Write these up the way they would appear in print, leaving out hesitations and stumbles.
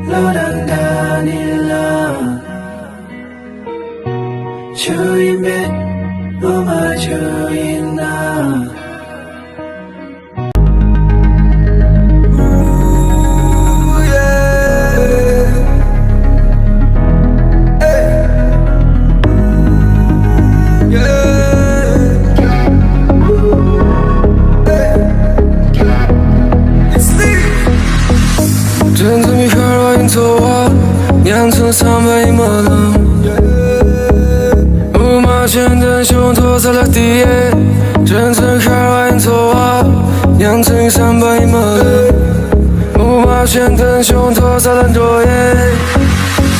lorandanila Chuyimbe Uma Chuyina真正米开尔因错啊，酿成300亿马郎。五马前灯胸托在了地耶，真正开尔因错啊，酿成300亿马郎。五马前灯胸托在了多耶，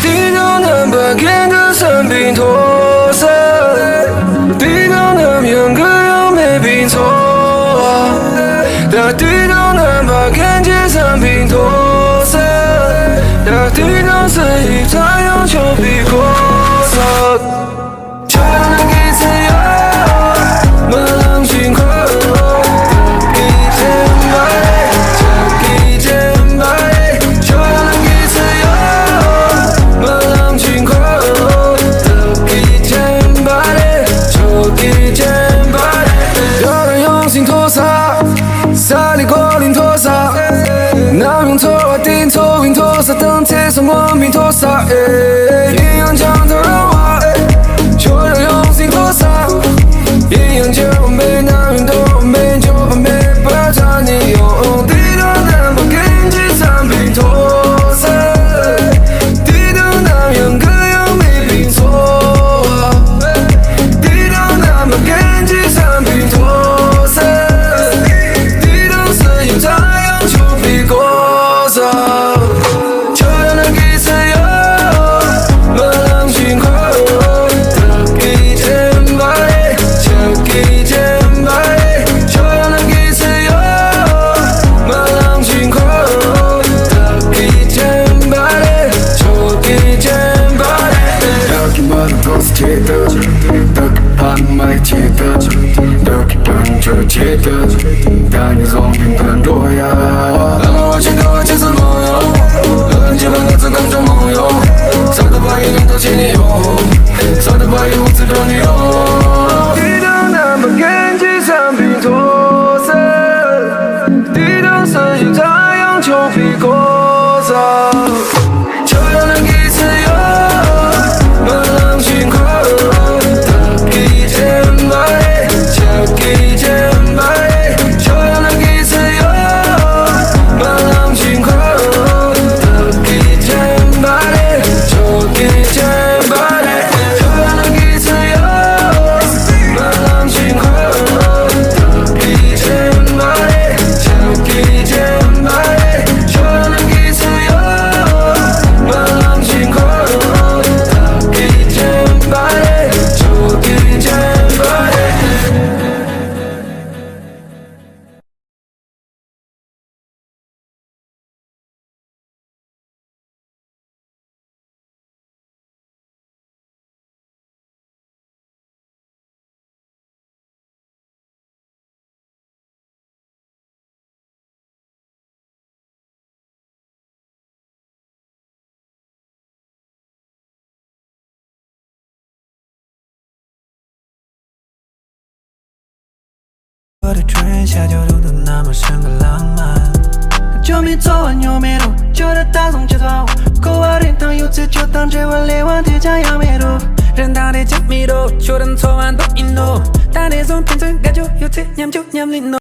地高南北看着山并托山，地高南两个又没并错啊，但地高南北看见山并托。大地上是一太阳就比过色，就能给自由，莫让心快乐。一天白，这一天白，就能给自由，莫让心快乐。一天白，就一天白，有人用心托撒，撒里过零托撒。南用托瓦顶头云托萨等贴上光明托萨，阴阳将头融化，就让用心托萨，阴阳结完美，南用都完美，就完美把它你用地道南北跟起产品托萨，地道南阳各样没拼错，地道南北跟起产品托萨，地道是有太阳就比过。就让能给自由，莫让心快乐。一天白，就一天白，就让能给自由，莫让心快乐。一天白，就一天白。여기 모든 곳이 제도, 여기 밤마이 제도, 여기 반절 제도, 당이 성빈 거야. 너와 친구와 재산 모여, 집안 같은 감정 모여, 상대방의 눈도 지니요, 상대방의 옷을 변이요. 뒤랑 남은 겐지 산빈 도세, 뒤랑 선신太阳就比过早。我的春夏秋冬都那么深刻浪漫，就没昨晚又没路，就得打从节奏。口话天堂有次就当这碗烈晚铁匠要没路，人大的加密度，就等昨晚都引路，大的从天真感觉有次念就念零路。